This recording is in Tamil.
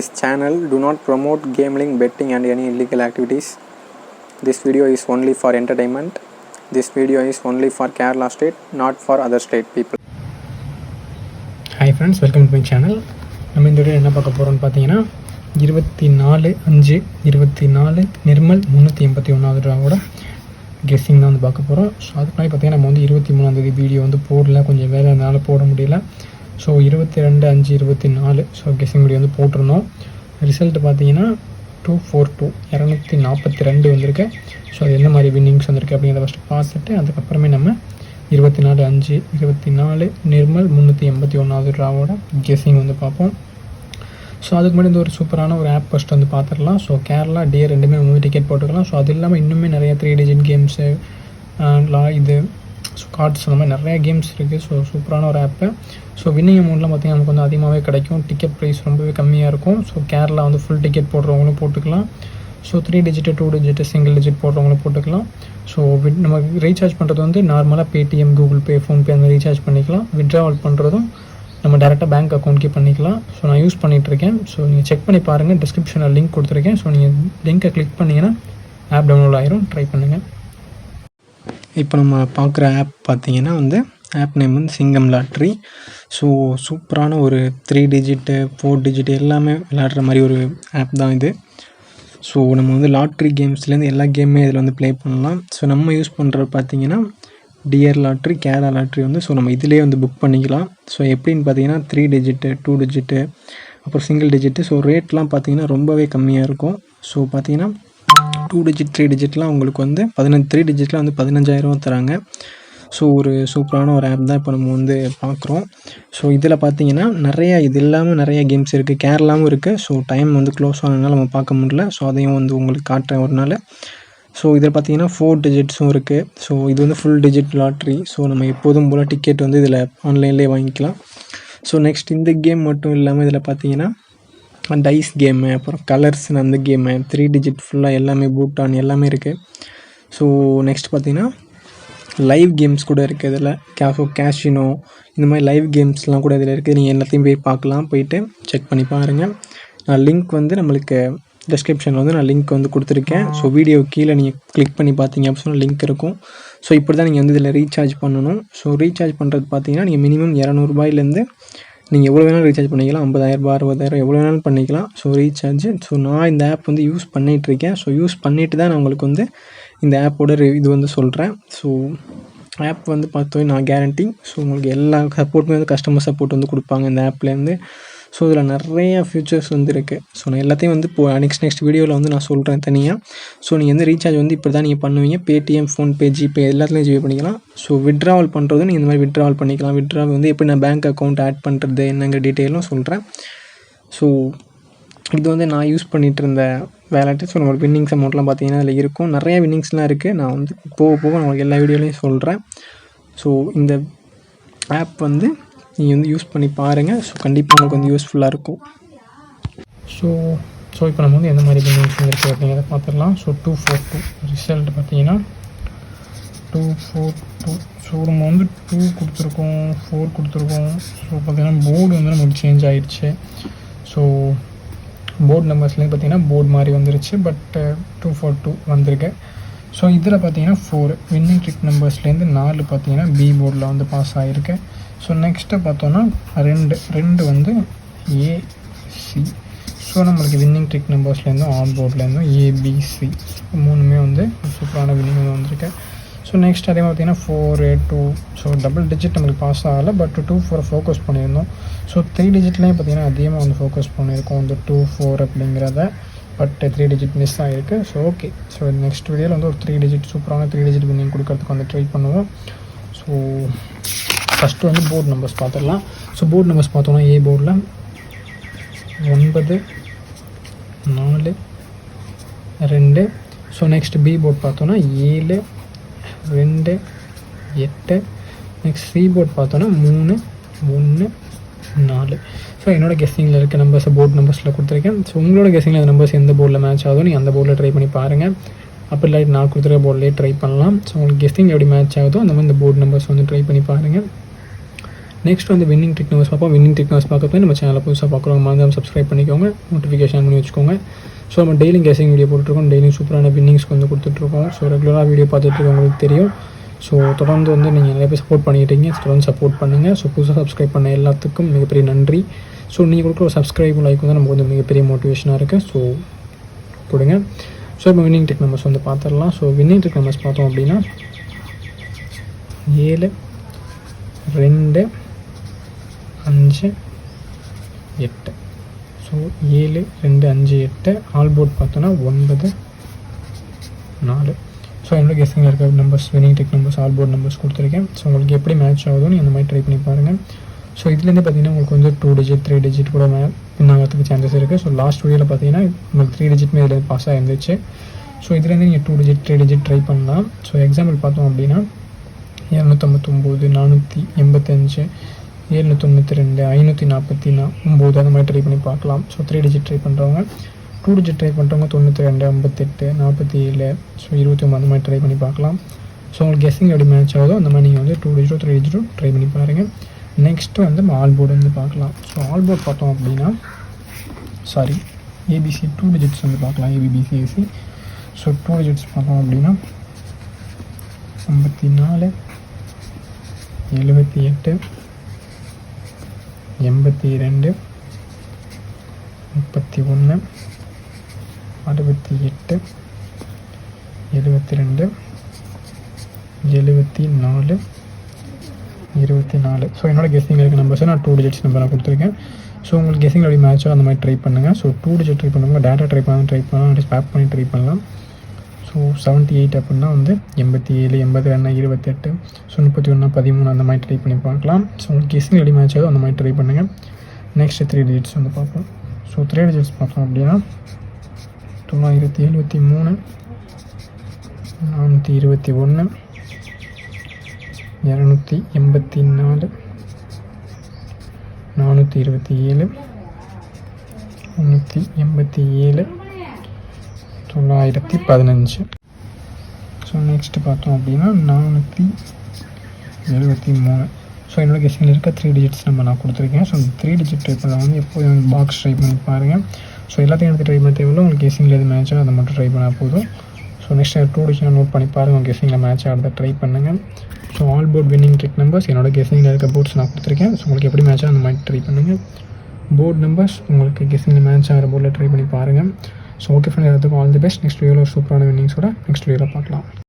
This channel do not promote gambling, betting and any illegal activities. This video is only for entertainment. This video is only for Kerala state, not for other state people. Hi friends, welcome to my channel. நம்ம இந்த வீடியோ என்ன பார்க்க போகிறோம்னு பார்த்தீங்கன்னா 24/5/24 நிர்மல் 381வது ரூபாவோட கெஸ்ஸிங் தான் வந்து பார்க்க போகிறோம். ஸோ அதுக்கு முன்னாடி பார்த்தீங்கன்னா நம்ம வந்து 23ஆம் வீடியோ வந்து போடல, கொஞ்சம் வேலைனால போட முடியல. ஸோ 22/5/24 ஸோ கெஸ்ஸிங் வீடியோ வந்து போட்டிருந்தோம். ரிசல்ட்டு பார்த்தீங்கன்னா 242 வந்திருக்கு. ஸோ அது எந்த மாதிரி வின்னிங்ஸ் வந்திருக்கு அப்படிங்கிறத ஃபஸ்ட்டு பார்த்துட்டு அதுக்கப்புறமே நம்ம 24/5/24 நிர்மல் 381வது ரூபாவோட கெஸ்ஸிங் வந்து பார்ப்போம். ஸோ அதுக்கு முன்னாடி இந்த ஒரு சூப்பரான ஒரு ஆப் ஃபஸ்ட்டு வந்து பார்த்துடலாம். ஸோ கேரளா டே ரெண்டுமே வந்து டிக்கெட் போட்டுக்கலாம். ஸோ அது இல்லாமல் இன்னுமே நிறைய 3 டிஜிட் கேம்ஸு இது கார்ட்ஸ் அந்த மாதிரி நிறையா கேம்ஸ் இருக்குது. ஸோ சூப்பரான ஒரு ஆப்பு. ஸோ வின்னிங் அமௌண்ட்லாம் பார்த்திங்கன்னா நமக்கு வந்து அதிகமாகவே கிடைக்கும். டிக்கெட் ப்ரைஸ் ரொம்பவே கம்மியாக இருக்கும். ஸோ கேரளா வந்து ஃபுல் டிக்கெட் போடுறவங்களும் போட்டுக்கலாம். So 3 digit 2 digit single digit போடுறவங்களும் போட்டுக்கலாம். ஸோ நம்ம ரீசார்ஜ் பண்ணுறது வந்து நார்மலாக பேடிஎம், கூகுள் பே, ஃபோன்பே அந்த மாதிரி ரீசார்ஜ் பண்ணிக்கலாம். வித்ட்ராவல் பண்ணுறதும் நம்ம டேரெக்டாக பேங்க் அக்கௌண்ட்கே பண்ணிக்கலாம். ஸோ நான் யூஸ் பண்ணிகிட்ருக்கேன். ஸோ நீங்கள் செக் பண்ணி பாருங்கள், டிஸ்கிரிப்ஷனில் லிங்க் கொடுத்துருக்கேன். ஸோ நீங்கள் லிங்க்கை கிளிக் பண்ணிங்கன்னா ஆப் டவுன்லோட் ஆயிரும். ட்ரை பண்ணுங்கள். இப்போ நம்ம பார்க்குற ஆப் பார்த்திங்கன்னா வந்து ஆப் நேம் வந்து சிங்கம் லாட்ரி. ஸோ சூப்பரான ஒரு 3 டிஜிட்டு 4 டிஜிட் எல்லாமே விளையாடுற மாதிரி ஒரு ஆப் தான் இது. ஸோ நம்ம வந்து லாட்ரி கேம்ஸ்லேருந்து எல்லா கேமுமே இதில் வந்து ப்ளே பண்ணலாம். ஸோ நம்ம யூஸ் பண்ணுறது பார்த்திங்கன்னா டியர் லாட்ரி, கேரளா லாட்ரி வந்து ஸோ நம்ம இதிலே வந்து புக் பண்ணிக்கலாம். ஸோ எப்படின்னு பார்த்தீங்கன்னா 3 டிஜிட்டு 2 டிஜிட்டு அப்புறம் சிங்கிள் டிஜிட்டு. ஸோ ரேட்லாம் பார்த்திங்கன்னா ரொம்பவே கம்மியாக இருக்கும். ஸோ பார்த்திங்கன்னா 2 டிஜிட் 3 டிஜிட்லாம் உங்களுக்கு வந்து 3 டிஜிட்டில் வந்து 15,000 தராங்க. ஸோ ஒரு சூப்பரான ஒரு ஆப் தான் இப்போ நம்ம வந்து பார்க்குறோம். ஸோ இதில் பார்த்தீங்கன்னா இது இல்லாமல் நிறைய கேம்ஸ் இருக்குது, கேரளாவும் இருக்குது. ஸோ டைம் வந்து க்ளோஸ் ஆனதுனால நம்ம பார்க்க முடியல. ஸோ அதையும் வந்து உங்களுக்கு காட்டுறேன் ஒரு நாள். ஸோ இதில் பார்த்தீங்கன்னா 4 டிஜிட்ஸும் இருக்குது. ஸோ இது வந்து ஃபுல் டிஜிட் லாட்ரி. ஸோ நம்ம எப்போதும் போல் டிக்கெட் வந்து இதில் ஆன்லைன்லேயே வாங்கிக்கலாம். ஸோ நெக்ஸ்ட் இந்த கேம் மட்டும் இல்லாமல் இதில் பார்த்தீங்கன்னா டைஸ் கேமு, அப்புறம் கலர்ஸ்னு அந்த கேமு, 3 டிஜிட் ஃபுல்லாக எல்லாமே பூட்டான் எல்லாமே இருக்குது. ஸோ நெக்ஸ்ட் பார்த்தீங்கன்னா லைவ் கேம்ஸ் கூட இருக்குது இதில். கேஷினோ இந்த மாதிரி லைவ் கேம்ஸ்லாம் கூட இதில் இருக்குது. நீங்கள் எல்லாத்தையும் போய் பார்க்கலாம், போயிட்டு செக் பண்ணி பாருங்கள். நான் லிங்க் வந்து நம்மளுக்கு டிஸ்கிரிப்ஷனில் வந்து நான் லிங்க் வந்து கொடுத்துருக்கேன். ஸோ வீடியோ கீழே நீங்கள் கிளிக் பண்ணி பார்த்தீங்க அப்படின்னு லிங்க் இருக்கும். ஸோ இப்படி தான் நீங்கள் வந்து இதில் ரீசார்ஜ் பண்ணணும். ஸோ ரீசார்ஜ் பண்ணுறது பார்த்தீங்கன்னா நீங்கள் மினிமம் 200 ரூபாயிலேருந்து நீங்கள் எவ்வளோ வேணாலும் ரீசார்ஜ் பண்ணிக்கலாம். 50,000 60,000 எவ்வளோ வேணாலும் பண்ணிக்கலாம். So recharge. ஸோ நான் இந்த ஆப் வந்து யூஸ் பண்ணிகிட்ருக்கேன். ஸோ யூஸ் பண்ணிவிட்டு தான் நான் உங்களுக்கு வந்து இந்த ஆப்போட இது வந்து சொல்கிறேன். ஸோ ஆப் வந்து பார்த்தோம் நான் கேரண்டி. ஸோ உங்களுக்கு எல்லா சப்போர்ட்டுமே வந்து கஸ்டமர் சப்போர்ட் வந்து கொடுப்பாங்க இந்த ஆப்லேருந்து. ஸோ இதில் நிறைய ஃபியூச்சர்ஸ் வந்து இருக்குது. ஸோ நான் எல்லாத்தையும் வந்து இப்போ நெக்ஸ்ட் வீடியோவில் வந்து நான் சொல்கிறேன் தனியாக. ஸோ நீங்கள் வந்து ரீசார்ஜ் வந்து இப்படி தான் நீங்கள் பண்ணுவீங்க. பேடிஎம், ஃபோன்பே, ஜிபே எல்லாத்துலேயும் ஜிபே பண்ணிக்கலாம். ஸோ வித்ட்ராவல் பண்ணுறதும் நீங்கள் இந்த மாதிரி வித்ட்ராவல் பண்ணிக்கலாம். வித்ட்ராவல் வந்து எப்படி நான் பேங்க் அக்கௌண்ட் ஆட் பண்ணுறது என்னங்கிற டீட்டெயிலும் சொல்கிறேன். ஸோ இது வந்து நான் யூஸ் பண்ணிகிட்டு இருந்த வேலட்டு. ஸோ நம்மளோட வின்னிங்ஸ் அமௌண்ட்லாம் பார்த்தீங்கன்னா அதில் இருக்கும். நிறைய வின்னிங்ஸ்லாம் இருக்குது. நான் வந்து போக உங்களுக்கு எல்லா வீடியோலையும் சொல்கிறேன். ஸோ இந்த ஆப் வந்து நீங்கள் வந்து யூஸ் பண்ணி பாருங்கள். ஸோ கண்டிப்பாக உங்களுக்கு வந்து யூஸ்ஃபுல்லாக இருக்கும். ஸோ இப்போ நம்ம வந்து எந்த மாதிரி வின்னிங்ஸ் இருக்குது அப்படிங்கிறத பார்த்துடலாம். ஸோ 242 ரிசல்ட் பார்த்தீங்கன்னா 242. ஸோ நம்ம வந்து 2 கொடுத்துருக்கோம், 4 கொடுத்துருக்கோம். ஸோ பார்த்தீங்கன்னா போர்டு வந்து நமக்கு சேஞ்ச் ஆகிடுச்சு. ஸோ போர்டு நம்பர்ஸ்லேருந்து பார்த்தீங்கன்னா போர்டு மாதிரி வந்துருச்சு. பட் 242 வந்திருக்கு. ஸோ இதில் பார்த்தீங்கன்னா 4 வின்னிங் ட்ரிக் நம்பர்ஸ்லேருந்து 4 பார்த்தீங்கன்னா பி போர்டில் வந்து பாஸ் ஆகிருக்கு. ஸோ நெக்ஸ்ட்டு பார்த்தோன்னா 2 வந்து ஏசி. ஸோ நம்மளுக்கு வின்னிங் ட்ரிக் நம்பர்ஸ்லேருந்தும் ஆன் போர்ட்லேருந்தும் ஏபிசி 3மே வந்து சூப்பரான வின்னிங் வந்து வந்திருக்கு. ஸோ நெக்ஸ்ட் அதே மாதிரி பார்த்தீங்கன்னா 4A2. ஸோ டபுள் டிஜிட் நம்மளுக்கு பாஸ் ஆகலை. பட் 2-4 ஃபோக்கஸ் பண்ணியிருந்தோம். ஸோ 3 டிஜிட்லேயும் பார்த்தீங்கன்னா அதிகமாக வந்து ஃபோக்கஸ் பண்ணியிருக்கோம் இந்த 2-4 அப்படிங்கிறத. பட் 3 டிஜிட் மிஸ் ஆகிருக்கு. So okay. ஸோ நெக்ஸ்ட் வீடியோவில் வந்து ஒரு 3 டிஜிட் சூப்பரான 3 டிஜிட் வின்னிங் கொடுக்கறதுக்கு வந்து ட்ரை பண்ணுவோம். ஸோ ஃபஸ்ட்டு வந்து போர்டு நம்பர்ஸ் பார்த்துடலாம். ஸோ போர்டு நம்பர்ஸ் பார்த்தோன்னா ஏ போர்டில் 9 4 2. ஸோ நெக்ஸ்ட் பி போர்டு பார்த்தோன்னா 7 2 8. நெக்ஸ்ட் சி போர்டு பார்த்தோன்னா 3 1 4. ஸோ என்னோட கெஸ்ஸிங்கில் இருக்க நம்பர்ஸை போர்டு நம்பர்ஸில் கொடுத்துருக்கேன். ஸோ உங்களோட கெஸ்ஸிங்கில் அந்த நம்பர்ஸ் எந்த போர்டில் மேட்ச் ஆகுதோ நீங்கள் அந்த போர்டில் ட்ரை பண்ணி பாருங்கள். அப்படி இல்லாட்டி நான் கொடுத்துருக்க போர்ட்லேயே ட்ரை பண்ணலாம். ஸோ உங்களுக்கு கெஸ்ஸிங் எப்படி மேட்ச் ஆகுதோ அந்த மாதிரி இந்த போர்டு நம்பர்ஸ் வந்து ட்ரை பண்ணி பாருங்கள். நெக்ஸ்ட் வந்து வின்னிங் ட்ரிக் நம்பர்ஸ் பார்ப்போம். வின்னிங் ட்ரிக் நம்பர்ஸ் பார்க்கறப்ப நம்ம சேனலை புதுசாக பார்க்குறவங்க மறக்காம சப்ஸ்கிரைப் பண்ணிக்கோங்க, நோட்டிஃபிகேஷன் பண்ணி வச்சுக்கோங்க. ஸோ நம்ம டெய்லியும் கேசிங் வீடியோ போட்டுருக்கோம், டெய்லியும் சூப்பரான வின்னிங்ஸ்க்கு வந்து கொடுத்துட்ருக்கோம். ஸோ ரெகுலராக வீடியோ பார்த்துட்ருக்கவங்களுக்கு தெரியும். ஸோ தொடர்ந்து வந்து நீங்கள் நிறைய பேர் சப்போர்ட் பண்ணிக்கிட்டீங்க, தொடர்ந்து சப்போர்ட் பண்ணுங்கள். ஸோ புதுசாக சப்ஸ்கிரைப் பண்ண எல்லாத்துக்கும் மிகப்பெரிய நன்றி. ஸோ நீங்கள் கொடுக்குற ஒரு சப்ஸ்கிரைப் லைக் வந்து நமக்கு வந்து மிகப்பெரிய மோட்டிவேஷனாக இருக்குது. ஸோ கொடுங்க. ஸோ இப்போ வின்னிங் ட்ரிக் நம்பர்ஸ் வந்து பார்த்துடலாம். ஸோ வின்னிங் ட்ரிக் நம்பர்ஸ் பார்த்தோம் அப்படின்னா 7 2 5 8. ஸோ 7 2 5 8. ஆல் போர்ட் பார்த்தோன்னா 9 4. ஸோ என்னோட கெஸ்ஸிங்கில் இருக்க numbers winning trick numbers all board numbers கொடுத்துருக்கேன். ஸோ உங்களுக்கு எப்படி மேட்ச் ஆகுதோ நீங்கள் அந்த மாதிரி ட்ரை பண்ணி பாருங்கள். ஸோ இதுலேருந்து பார்த்தீங்கன்னா உங்களுக்கு வந்து 2 டிஜிட் 3 டிஜிட் கூட வின் ஆகிறதுக்கு சான்சஸ் இருக்குது. ஸோ லாஸ்ட் வீடியோவில் பார்த்தீங்கன்னா உங்களுக்கு 3 டிஜிட்மே இதில் பாஸ் ஆகிருந்துச்சு. ஸோ இதுலேருந்து நீங்கள் 2 டிஜிட் 3 டிஜிட் ட்ரை பண்ணலாம். ஸோ எக்ஸாம்பிள் பார்த்தோம் அப்படின்னா 259 485 792 549 அந்த மாதிரி ட்ரை பண்ணி பார்க்கலாம். ஸோ 3 டிஜிட் ட்ரை பண்ணுறவங்க, 2 டிஜிட் ட்ரை பண்ணுறவங்க 92 58 47 ஸோ 29 அந்த மாதிரி ட்ரை பண்ணி பார்க்கலாம். ஸோ உங்களுக்கு கெஸ்ஸிங் எப்படி மேட்ச் ஆகுதோ அந்த மாதிரி நீங்கள் வந்து 2 டிஜிட்டோ 3 டிஜிட்டோ ட்ரை பண்ணி பாருங்கள். நெக்ஸ்ட்டு வந்து ஆல் போர்டு வந்து பார்க்கலாம். ஸோ ஆல் போர்ட் பார்த்தோம் அப்படின்னா ஏபிசி 2 டிஜிட்ஸ் வந்து பார்க்கலாம். ஏபிபிசிஏசி. ஸோ 2 டிஜிட்ஸ் பார்த்தோம் அப்படின்னா 54 78 82 31 68 72 74 24. ஸோ என்னோட கெஸ்ஸிங்கில் இருக்க நம்பர்ஸை நான் 2 டிஜிட்ஸ் நம்பர் நான் கொடுத்துருக்கேன். ஸோ உங்களுக்கு கெஸ்ஸிங் எப்படி மேட்சோ அந்த மாதிரி ட்ரை பண்ணுங்கள். ஸோ 2 டிஜிட் ட்ரை பண்ணுவாங்க, டேட்டா ட்ரை பண்ணலாம், ஸ்வாப் பண்ணி ட்ரை பண்ணலாம். ஸோ 78 அப்படின்னா வந்து 87 82 28 ஸோ 31 13 அந்த மாதிரி ட்ரை பண்ணி பார்க்கலாம். ஸோ உங்களுக்கு கெஸ்ஸிங் எப்படி மேட்ச் ஆகுதோ அந்த மாதிரி ட்ரை பண்ணுங்கள். நெக்ஸ்ட்டு 3 டிஜிட்ஸ் வந்து பார்ப்போம். ஸோ 3 டிஜிட்ஸ் பார்த்தோம் அப்படின்னா 973 421 284 427 387 915. ஸோ நெக்ஸ்ட்டு பார்த்தோம் அப்படின்னா 473. ஸோ என்னோட கெஸ்ஸிங்கில் இருக்க 3 டிஜிட்ஸ் நம்ம நான் கொடுத்துருக்கேன். ஸோ 3 டிஜிட் ட்ரை பண்ணுறவங்க வந்து எப்போதும் பாக்ஸ் ட்ரை பண்ணி பாருங்கள். ஸோ எல்லாத்தையும் எடுத்து ட்ரை பண்ண தேவையில்லை, உங்களுக்கு கெஸ்ஸிங்கில் எது மேட்ச் ஆகும் அதை மட்டும் ட்ரை பண்ணால் போதும். ஸோ நெக்ஸ்ட் 2 டிஜிட் நோட் பண்ணி பாருங்கள், உங்கள் கெஸ்ஸிங்கில் மேட்ச் ஆகிறத ட்ரை பண்ணுங்கள். So all board winning trick numbers என்னோட கெஸ்ஸிங்கில் இருக்க போர்ட்ஸ் நான் கொடுத்துருக்கேன். ஸோ உங்களுக்கு எப்படி மேட்ச் ஆகும் அந்த மாதிரி ட்ரை பண்ணுங்கள். போர்ட் நம்பர்ஸ் உங்களுக்கு கெஸ்ஸிங்கில் மேட்ச் ஆகிற போர்டில் ட்ரை பண்ணி பாருங்கள். ஸோ ஓகே ஃப்ரெண்ட், எல்லாத்துக்கும் ஆல் தி பெஸ்ட். நெக்ஸ்ட் வீடியோவில் சூப்பரான வின்னிங்ஸோட நெக்ஸ்ட் வீடியோவில் பார்க்கலாம்.